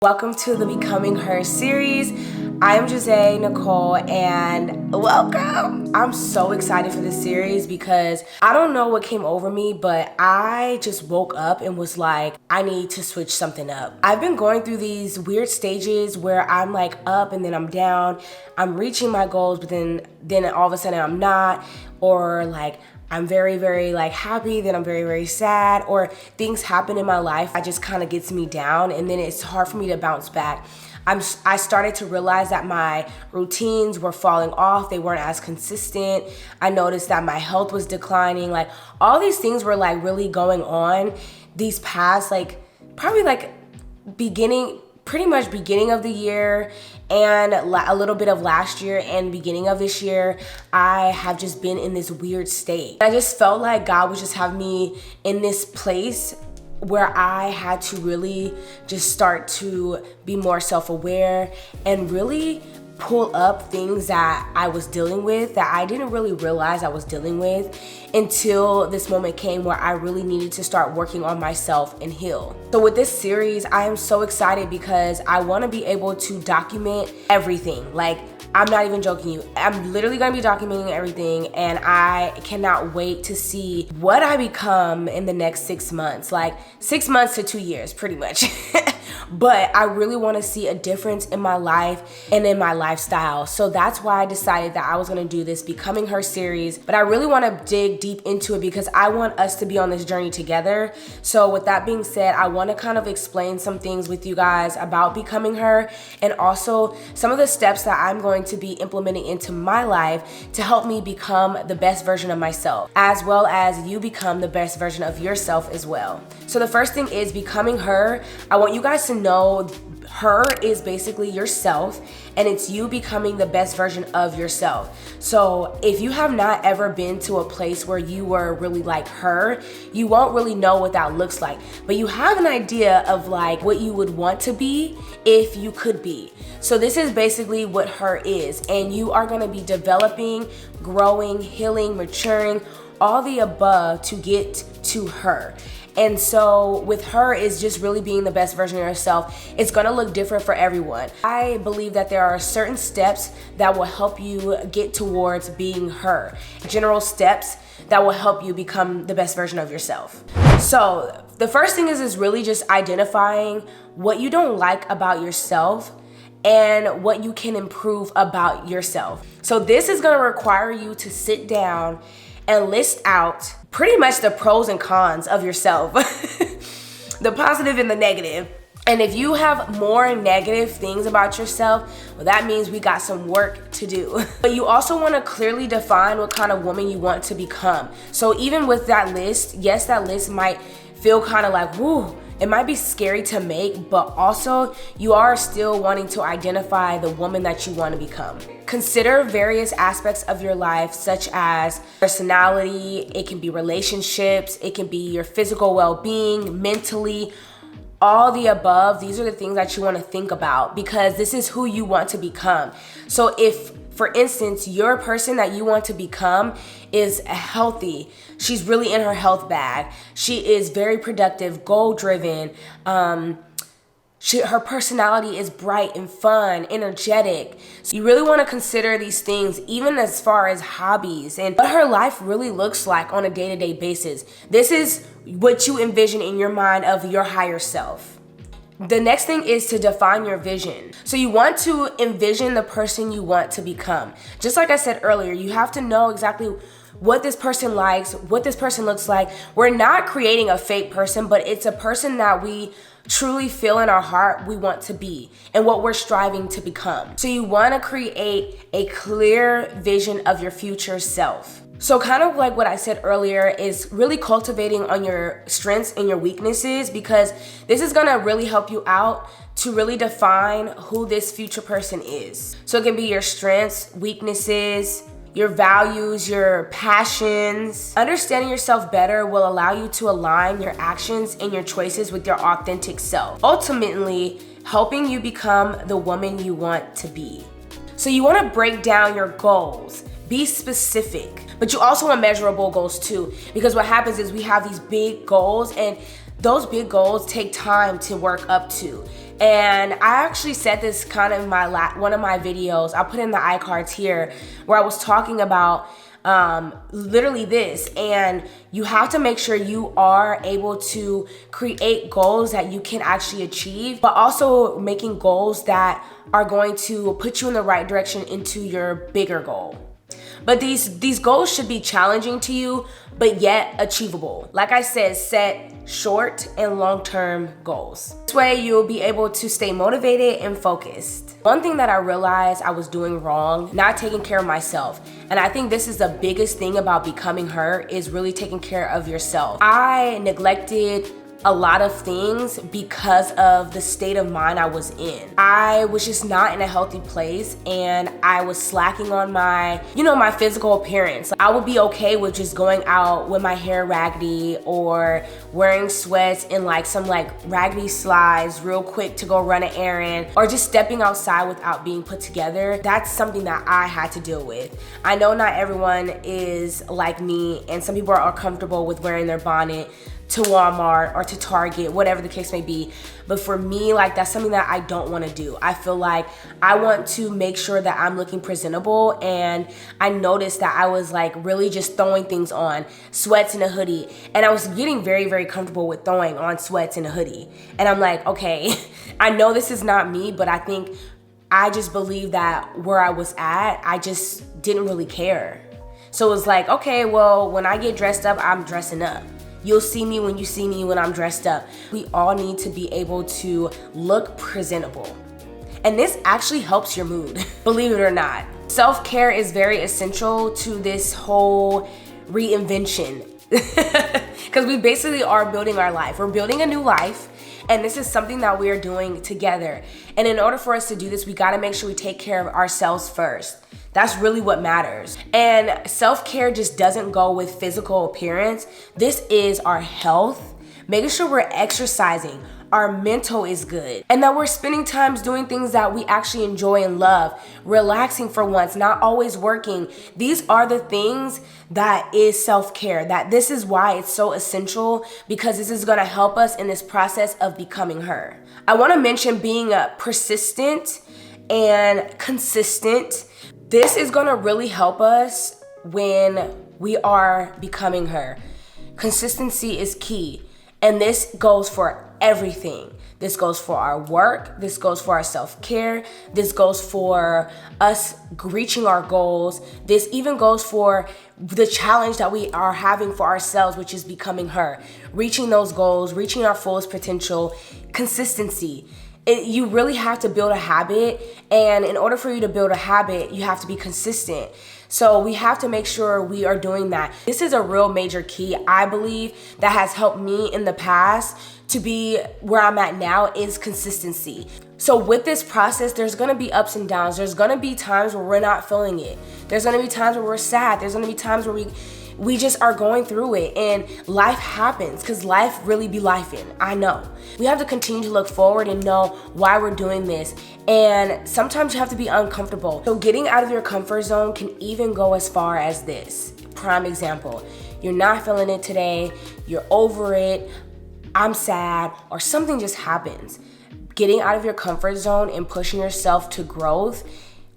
Welcome to the Becoming Her series. I am Jose Nicole and welcome. I'm so excited for this series because I don't know what came over me, but I just woke up and was like, I need to switch something up. I've been going through these weird stages where I'm like up and then I'm down. I'm reaching my goals, but then all of a sudden I'm not, or like I'm very, very like happy, then I'm very, very sad, or things happen in my life that just kind of gets me down, and then it's hard for me to bounce back. I started to realize that my routines were falling off. They weren't as consistent. I noticed that my health was declining. Like all these things were like really going on these past probably pretty much beginning of the year and a little bit of last year and beginning of this year. I have just been in this weird state. I just felt like God was just having me in this place where I had to really just start to be more self-aware and really pull up things that I was dealing with that I didn't really realize I was dealing with until this moment came where I really needed to start working on myself and heal. So with this series, I am so excited because I want to be able to document everything. Like, I'm not even joking you. I'm literally going to be documenting everything, and I cannot wait to see what I become in the next 6 months. Like 6 months to 2 years, pretty much. But I really want to see a difference in my life and in my lifestyle. So that's why I decided that I was going to do this Becoming Her series. But I really want to dig deep into it because I want us to be on this journey together. So with that being said, I want to kind of explain some things with you guys about Becoming Her, and also some of the steps that I'm going to be implementing into my life to help me become the best version of myself, as well as you become the best version of yourself as well. So the first thing is Becoming Her. I want you guys to know her is basically yourself, and it's you becoming the best version of yourself. So if you have not ever been to a place where you were really like her, you won't really know what that looks like, but you have an idea of like what you would want to be if you could be. So this is basically what her is, and you are going to be developing, growing, healing, maturing, all the above to get to her. And so with her is just really being the best version of yourself. It's gonna look different for everyone. I believe that there are certain steps that will help you get towards being her. General steps that will help you become the best version of yourself. So the first thing is really just identifying what you don't like about yourself and what you can improve about yourself. So this is gonna require you to sit down and list out pretty much the pros and cons of yourself, the positive and the negative. And if you have more negative things about yourself, well, that means we got some work to do. But you also want to clearly define what kind of woman you want to become. So even with that list, yes, that list might feel kind of like, woo, it might be scary to make, but also you are still wanting to identify the woman that you want to become. Consider various aspects of your life, such as personality, it can be relationships, it can be your physical well-being, mentally, all the above. These are the things that you want to think about because this is who you want to become. So if, for instance, your person that you want to become is healthy, she's really in her health bag, she is very productive, goal-driven, her personality is bright and fun, energetic. So you really want to consider these things, even as far as hobbies and what her life really looks like on a day-to-day basis. This is what you envision in your mind of your higher self. The next thing is to define your vision. So you want to envision the person you want to become. Just like I said earlier, you have to know exactly what this person likes, what this person looks like. We're not creating a fake person, but it's a person that we truly feel in our heart we want to be and what we're striving to become. So you want to create a clear vision of your future self. So kind of like what I said earlier is really cultivating on your strengths and your weaknesses, because this is going to really help you out to really define who this future person is. So it can be your strengths, weaknesses, your values, your passions. Understanding yourself better will allow you to align your actions and your choices with your authentic self, ultimately helping you become the woman you want to be. So you want to break down your goals. Be specific, but you also want measurable goals too, because what happens is we have these big goals, and those big goals take time to work up to. And I actually said this kind of in one of my videos. I'll put in the iCards here, where I was talking about literally this. And you have to make sure you are able to create goals that you can actually achieve, but also making goals that are going to put you in the right direction into your bigger goal. But these goals should be challenging to you, but yet achievable. Like I said, set short and long-term goals. This way you'll be able to stay motivated and focused. One thing that I realized I was doing wrong, not taking care of myself. And I think this is the biggest thing about becoming her, is really taking care of yourself. I neglected a lot of things because of the state of mind I was in. I was just not in a healthy place, and I was slacking on my, my physical appearance. I would be okay with just going out with my hair raggedy, or wearing sweats and some raggedy slides real quick to go run an errand, or just stepping outside without being put together. That's something that I had to deal with. I know not everyone is like me, and some people are comfortable with wearing their bonnet to Walmart or to Target, whatever the case may be. But for me, that's something that I don't want to do. I feel like I want to make sure that I'm looking presentable, and I noticed that I was really just throwing things on, sweats and a hoodie, and I was getting very, very comfortable with throwing on sweats and a hoodie. And I'm like, okay, I know this is not me, but I think I just believe that where I was at, I just didn't really care. So it was okay, well, when I get dressed up, I'm dressing up. You'll see me when you see me when I'm dressed up. We all need to be able to look presentable. And this actually helps your mood, believe it or not. Self-care is very essential to this whole reinvention. Because we basically are building our life. We're building a new life, and this is something that we are doing together. And in order for us to do this, we gotta make sure we take care of ourselves first. That's really what matters. And self-care just doesn't go with physical appearance. This is our health, making sure we're exercising, our mental is good, and that we're spending times doing things that we actually enjoy and love, relaxing for once, not always working. These are the things that is self-care. That this is why it's so essential, because this is gonna help us in this process of becoming her. I wanna mention being persistent and consistent. This is gonna really help us when we are becoming her. Consistency is key, and this goes for everything. This goes for our work, this goes for our self-care, this goes for us reaching our goals, this even goes for the challenge that we are having for ourselves, which is becoming her. Reaching those goals, reaching our fullest potential, consistency. You really have to build a habit, and in order for you to build a habit, you have to be consistent. So we have to make sure we are doing that. This is a real major key, I believe, that has helped me in the past to be where I'm at now, is consistency. So with this process, there's gonna be ups and downs. There's gonna be times where we're not feeling it. There's gonna be times where we're sad. There's gonna be times where we just are going through it, and life happens, because life really be lifing. I know. We have to continue to look forward and know why we're doing this. And sometimes you have to be uncomfortable. So getting out of your comfort zone can even go as far as this. Prime example. You're not feeling it today. You're over it. I'm sad, or something just happens. Getting out of your comfort zone and pushing yourself to growth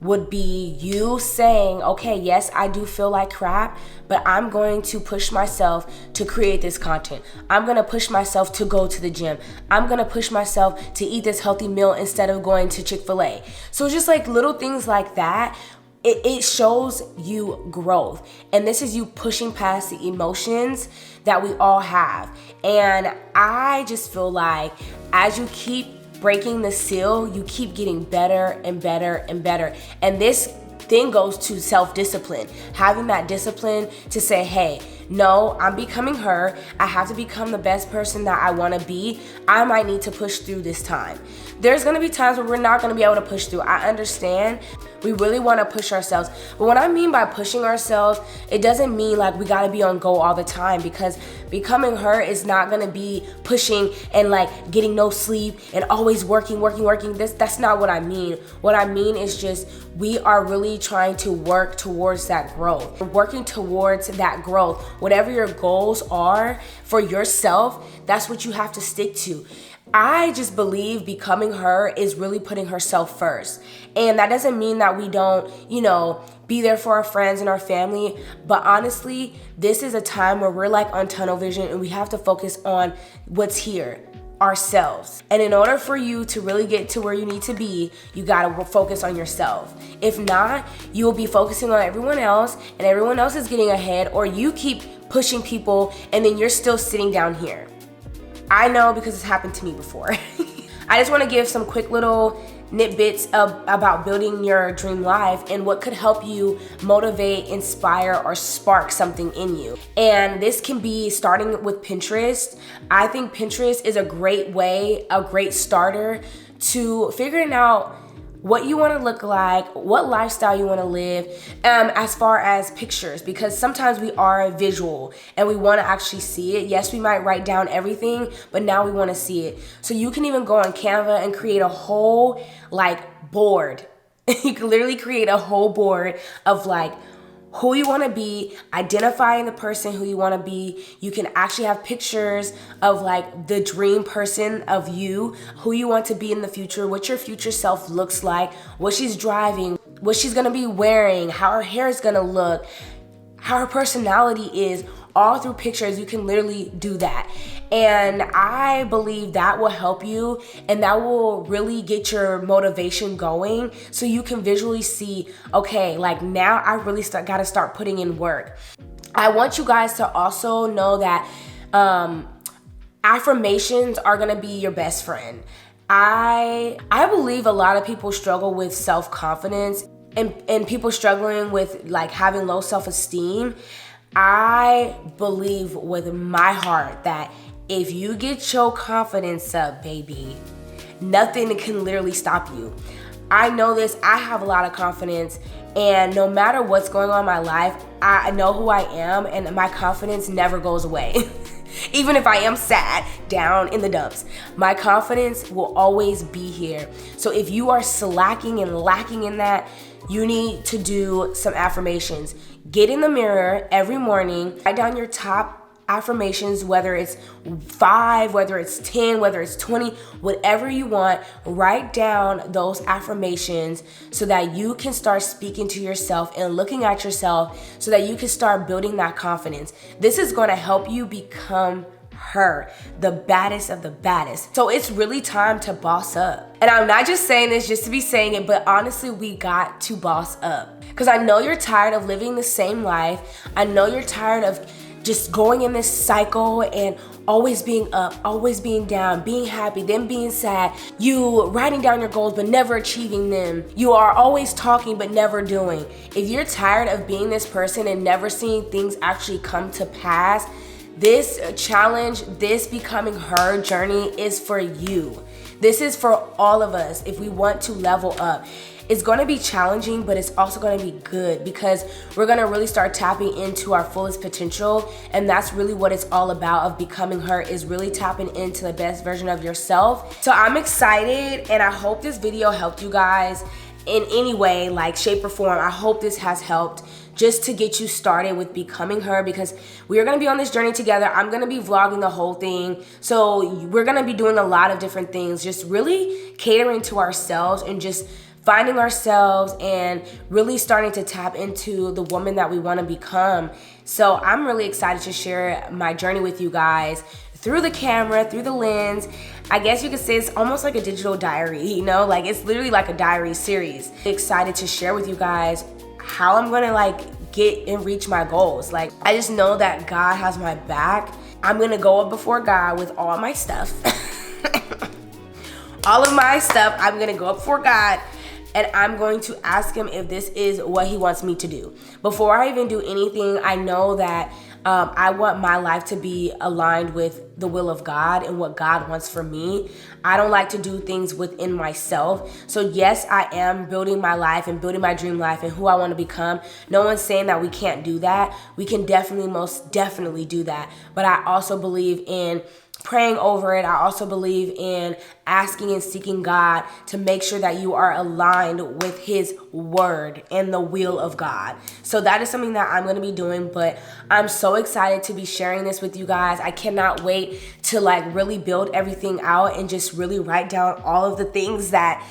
would be you saying, okay, yes, I do feel like crap, but I'm going to push myself to create this content. I'm gonna push myself to go to the gym. I'm gonna push myself to eat this healthy meal instead of going to Chick-fil-A. So just little things like that, it shows you growth. And this is you pushing past the emotions that we all have. And I just feel like as you keep breaking the seal, you keep getting better and better and better. And this thing goes to self-discipline, having that discipline to say, hey, no, I'm becoming her. I have to become the best person that I want to be. I might need to push through this time. There's going to be times where we're not going to be able to push through. I understand. We really want to push ourselves. But what I mean by pushing ourselves, it doesn't mean we got to be on go all the time, because becoming her is not going to be pushing and getting no sleep and always working. That's not what I mean. What I mean is just we are really trying to work towards that growth. We're working towards that growth. Whatever your goals are for yourself, that's what you have to stick to. I just believe becoming her is really putting herself first. And that doesn't mean that we don't, be there for our friends and our family. But honestly, this is a time where we're like on tunnel vision and we have to focus on what's here, ourselves. And in order for you to really get to where you need to be, you gotta focus on yourself. If not, you will be focusing on everyone else and everyone else is getting ahead, or you keep pushing people and then you're still sitting down here. I know because it's happened to me before. I just want to give some quick little nitbits about building your dream life and what could help you motivate, inspire, or spark something in you. And this can be starting with Pinterest. I think Pinterest is a great way, a great starter to figuring out what you want to look like, what lifestyle you want to live, as far as pictures, because sometimes we are visual and we want to actually see it. Yes, we might write down everything, but now we want to see it. So you can even go on Canva and create a whole board. You can literally create a whole board of who you want to be, identifying the person who you want to be. You can actually have pictures of the dream person of you, who you want to be in the future, what your future self looks like, what she's driving, what she's going to be wearing, how her hair is going to look, how her personality is. All through pictures, you can literally do that. And I believe that will help you and that will really get your motivation going so you can visually see, okay, now I really got to start putting in work. I want you guys to also know that affirmations are going to be your best friend. I believe a lot of people struggle with self-confidence and people struggling with having low self-esteem. I believe with my heart that if you get your confidence up, baby, nothing can literally stop you. I know this. I have a lot of confidence, and no matter what's going on in my life, I know who I am, and my confidence never goes away. Even if I am sad, down in the dumps, my confidence will always be here. So if you are slacking and lacking in that, you need to do some affirmations. Get in the mirror every morning, write down your top affirmations, whether it's 5, whether it's 10, whether it's 20, whatever you want. Write down those affirmations so that you can start speaking to yourself and looking at yourself so that you can start building that confidence. This is going to help you become her, the baddest of the baddest. So it's really time to boss up. And I'm not just saying this just to be saying it, but honestly, we got to boss up. Because I know you're tired of living the same life. I know you're tired of just going in this cycle and always being up, always being down, being happy, then being sad. You writing down your goals but never achieving them. You are always talking but never doing. If you're tired of being this person and never seeing things actually come to pass, this challenge, this becoming her journey is for you. This is for all of us if we want to level up. It's going to be challenging, but it's also going to be good because we're going to really start tapping into our fullest potential. And that's really what it's all about of becoming her, is really tapping into the best version of yourself. So I'm excited, and I hope this video helped you guys in any way, shape or form. I hope this has helped just to get you started with becoming her, because we are going to be on this journey together. I'm going to be vlogging the whole thing. So we're going to be doing a lot of different things, just really catering to ourselves and just finding ourselves and really starting to tap into the woman that we want to become. So I'm really excited to share my journey with you guys through the camera, through the lens. I guess you could say it's almost like a digital diary, it's literally like a diary series. Excited to share with you guys how I'm gonna get and reach my goals. I just know that God has my back. I'm gonna go up before God with all my stuff. All of my stuff, I'm gonna go up before God and I'm going to ask him if this is what he wants me to do. Before I even do anything, I know that I want my life to be aligned with the will of God and what God wants for me. I don't like to do things within myself. So yes, I am building my life and building my dream life and who I want to become. No one's saying that we can't do that. We can definitely, most definitely do that. But I also believe in praying over it. I also believe in asking and seeking God to make sure that you are aligned with his word and the will of God. So that is something that I'm going to be doing, but I'm so excited to be sharing this with you guys. I cannot wait to like really build everything out and just really write down all of the things that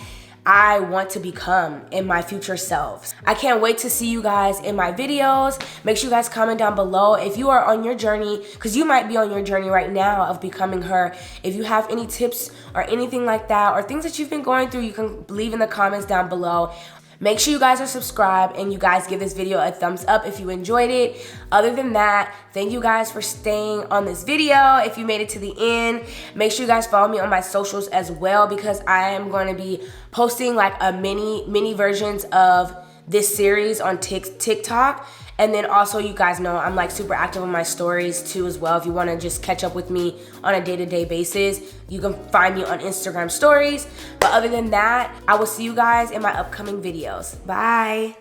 I want to become in my future selves. I can't wait to see you guys in my videos. Make sure you guys comment down below if you are on your journey, because you might be on your journey right now of becoming her. If you have any tips or anything like that, or things that you've been going through, you can leave in the comments down below. Make sure you guys are subscribed and you guys give this video a thumbs up if you enjoyed it. Other than that, thank you guys for staying on this video. If you made it to the end, make sure you guys follow me on my socials as well, because I am going to be posting like a mini versions of this series on TikTok. And then also, you guys know I'm like super active on my stories too as well. If you want to just catch up with me on a day-to-day basis, you can find me on Instagram stories. But other than that, I will see you guys in my upcoming videos. Bye.